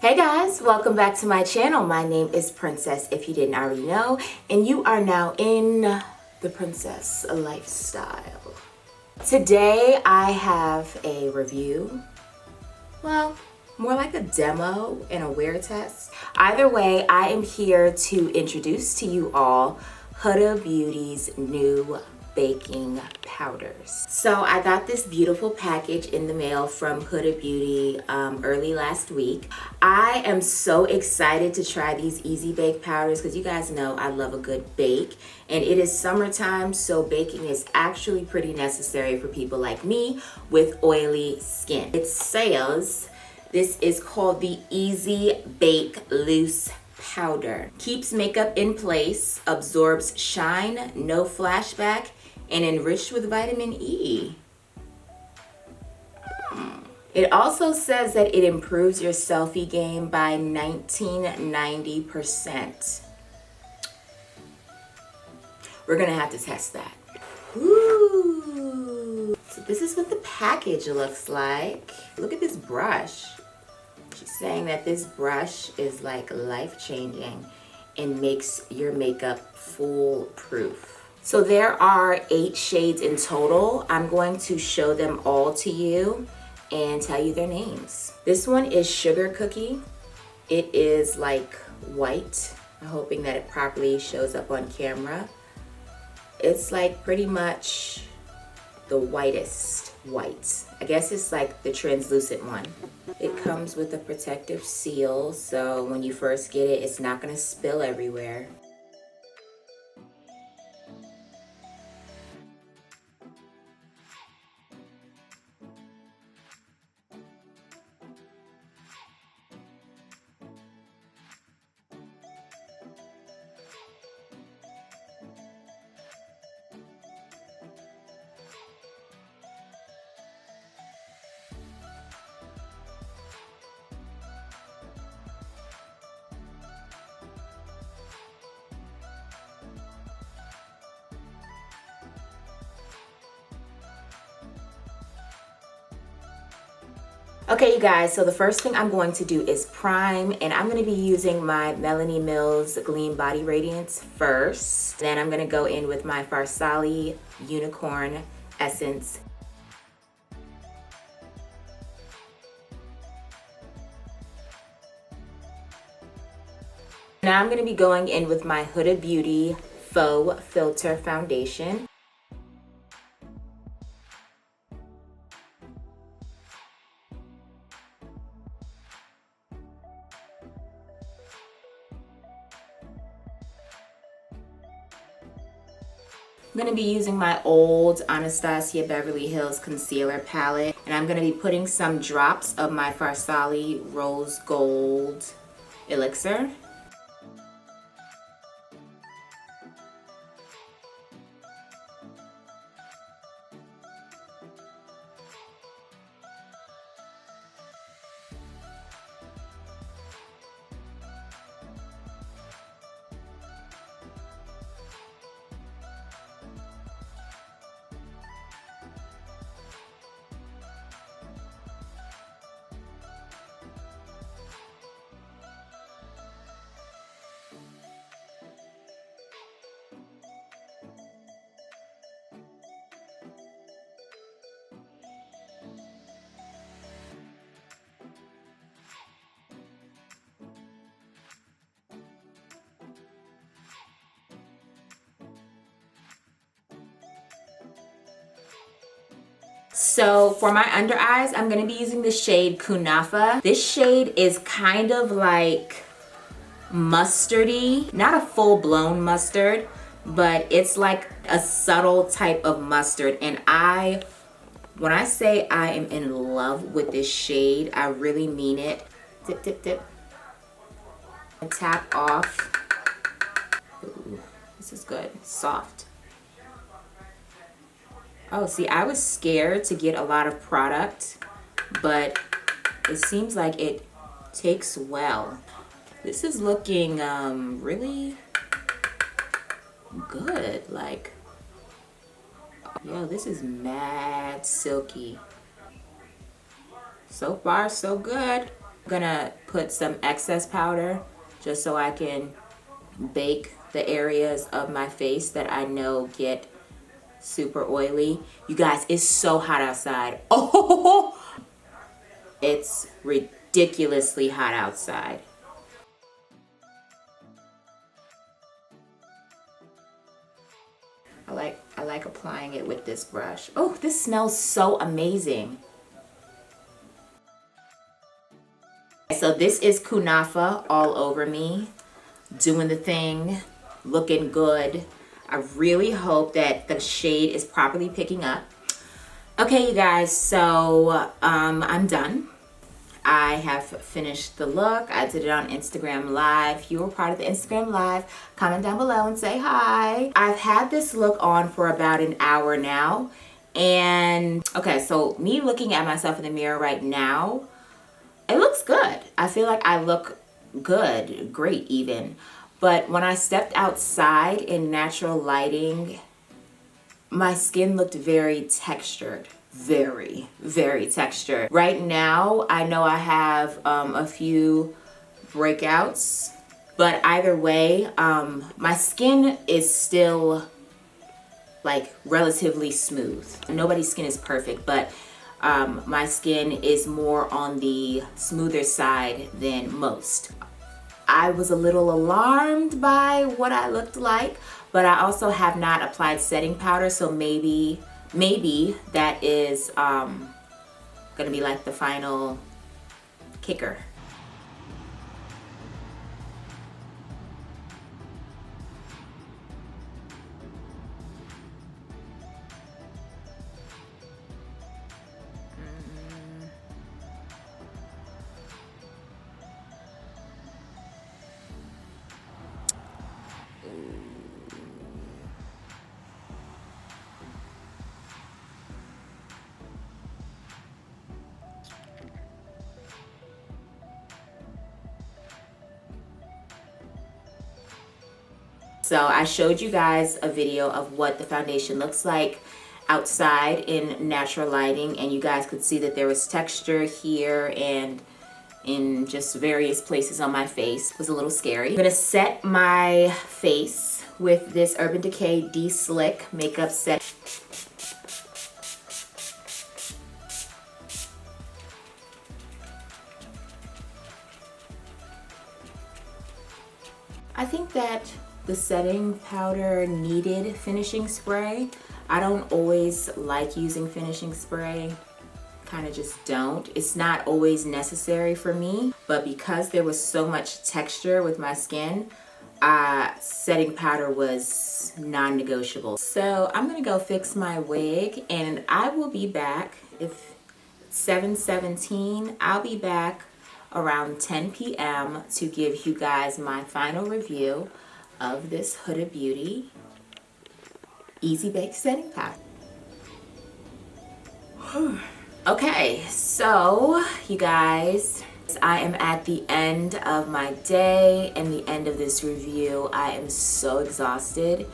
Hey guys, welcome back to my channel. My name is Princess, if you didn't already know, and you are now in the Princess lifestyle. Today I have a review, well, more like a demo and a wear test. Either way, I am here to introduce to you all Huda Beauty's new baking powders. So I got this beautiful package in the mail from Huda Beauty early last week. I am so excited to try these easy bake powders because you guys know I love a good bake, and it is summertime, so baking is actually pretty necessary for people like me with oily skin. It says this is called the Easy Bake Loose Powder. Keeps makeup in place, absorbs shine, no flashback, and enriched with vitamin E. It also says that it improves your selfie game by 1990%. We're gonna have to test that. Ooh. So this is what the package looks like. Look at this brush. She's saying that this brush is like life-changing and makes your makeup foolproof. So there are 8 shades in total. I'm going to show them all to you and tell you their names. This one is Sugar Cookie. It is like white. I'm hoping that it properly shows up on camera. It's like pretty much the whitest white. I guess it's like the translucent one. It comes with a protective seal, so when you first get it, it's not gonna spill everywhere. Okay, you guys, so the first thing I'm going to do is prime, and I'm going to be using my Melanie Mills Gleam Body Radiance first. Then I'm going to go in with my Farsali Unicorn Essence. Now I'm going to be going in with my Huda Beauty Faux Filter Foundation. I'm going to be using my old Anastasia Beverly Hills concealer palette, and I'm going to be putting some drops of my Farsali Rose Gold Elixir. So for my under eyes, I'm going to be using the shade Kunafa. This shade is kind of like mustardy, not a full-blown mustard, but it's like a subtle type of mustard. And when I say I am in love with this shade, I really mean it. Dip, dip, dip. And tap off. Ooh, this is good, soft. Oh, see, I was scared to get a lot of product, but it seems like it takes well. This is looking really good. Like, yo, this is mad silky. So far, so good. I'm gonna put some excess powder just so I can bake the areas of my face that I know get super oily. You guys, it's so hot outside. Oh, it's ridiculously hot outside. I like applying it with this brush. Oh, this smells so amazing. So this is Kunafa all over me, doing the thing, looking good. I really hope that the shade is properly picking up. Okay, you guys, so I'm done. I have finished the look. I did it on Instagram Live. If you were part of the Instagram Live, comment down below and say hi. I've had this look on for about an hour now. And okay, so me looking at myself in the mirror right now, it looks good. I feel like I look good, great even. But when I stepped outside in natural lighting, my skin looked very textured. Very, very textured. Right now, I know I have a few breakouts, but either way, my skin is still like relatively smooth. Nobody's skin is perfect, but my skin is more on the smoother side than most. I was a little alarmed by what I looked like, but I also have not applied setting powder, so maybe that is gonna be like the final kicker. So I showed you guys a video of what the foundation looks like outside in natural lighting, and you guys could see that there was texture here and in just various places on my face. It was a little scary. I'm gonna set my face with this Urban Decay De-Slick makeup set. I think that the setting powder needed finishing spray. I don't always like using finishing spray. Kind of just don't. It's not always necessary for me, but because there was so much texture with my skin, setting powder was non-negotiable. So I'm gonna go fix my wig and I will be back. If it's 7:17, I'll be back around 10 p.m. to give you guys my final review of this Huda Beauty Easy Bake Setting Powder. Okay, so you guys, I am at the end of my day and the end of this review. I am so exhausted.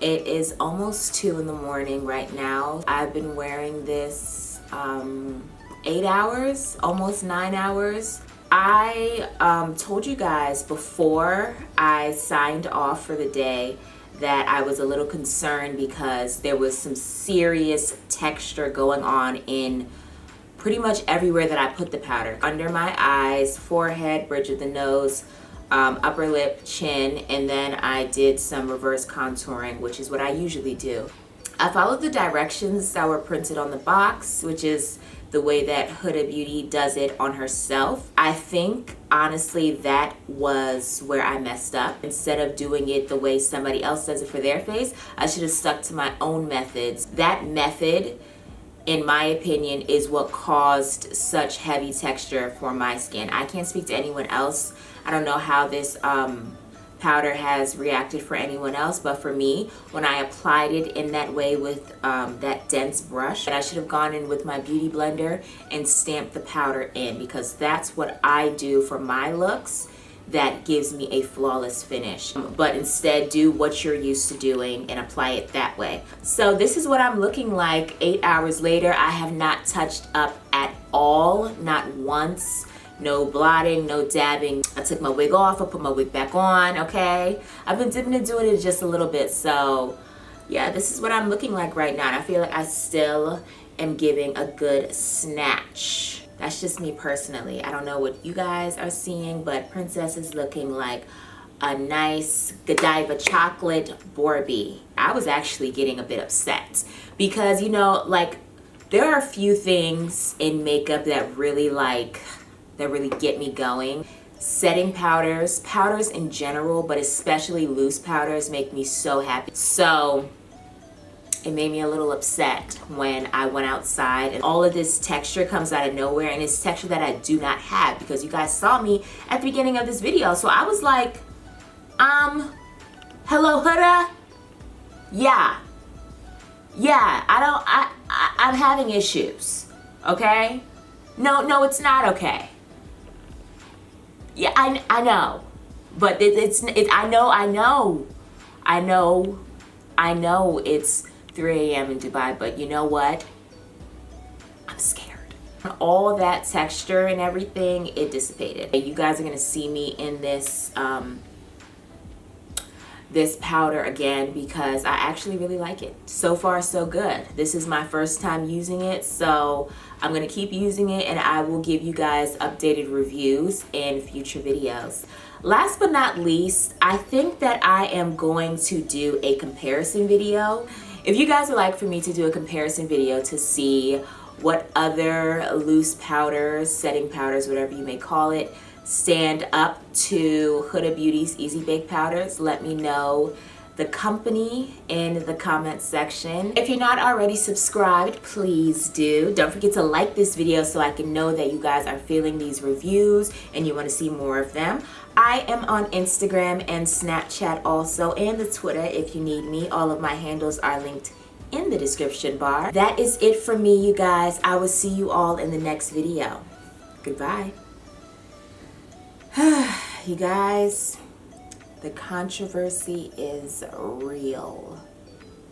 It is almost 2 in the morning right now. I've been wearing this 8 hours, almost 9 hours. I told you guys before I signed off for the day that I was a little concerned because there was some serious texture going on in pretty much everywhere that I put the powder. Under my eyes, forehead, bridge of the nose, upper lip, chin, and then I did some reverse contouring, which is what I usually do. I followed the directions that were printed on the box, which is the way that Huda Beauty does it on herself. I think, honestly, that was where I messed up. Instead of doing it the way somebody else does it for their face, I should have stuck to my own methods. That method, in my opinion, is what caused such heavy texture for my skin. I can't speak to anyone else. I don't know how this powder has reacted for anyone else, but for me, when I applied it in that way with that dense brush, I should have gone in with my beauty blender and stamped the powder in, because that's what I do for my looks that gives me a flawless finish. But instead, do what you're used to doing and apply it that way. So this is what I'm looking like 8 hours later. I have not touched up at all, not once. no blotting, no dabbing. I took my wig off, I put my wig back on, okay? I've been dipping and doing it just a little bit, so yeah, this is what I'm looking like right now. And I feel like I still am giving a good snatch. That's just me personally. I don't know what you guys are seeing, but Princess is looking like a nice Godiva chocolate Barbie. I was actually getting a bit upset because, you know, like, there are a few things in makeup that really get me going. Setting powders, powders in general, but especially loose powders make me so happy. So it made me a little upset when I went outside and all of this texture comes out of nowhere, and it's texture that I do not have because you guys saw me at the beginning of this video. So I was like, hello Huda? Yeah, I'm having issues, okay? No, it's not okay. Yeah, I know, but I know it's 3 a.m. in Dubai, but you know what? I'm scared. All that texture and everything, it dissipated. You guys are gonna see me in this this powder again because I actually really like it. So far, so good. This is my first time using it, so I'm gonna keep using it and I will give you guys updated reviews in future videos. Last but not least, I think that I am going to do a comparison video. If you guys would like for me to do a comparison video to see what other loose powders, setting powders, whatever you may call it, stand up to Huda Beauty's Easy Bake Powders, let me know the company in the comment section. If you're not already subscribed, please do. Don't forget to like this video so I can know that you guys are feeling these reviews and you want to see more of them. I am on Instagram and Snapchat also, and the Twitter if you need me. All of my handles are linked in the description bar. That is it for me, you guys. I will see you all in the next video. Goodbye. You guys, the controversy is real.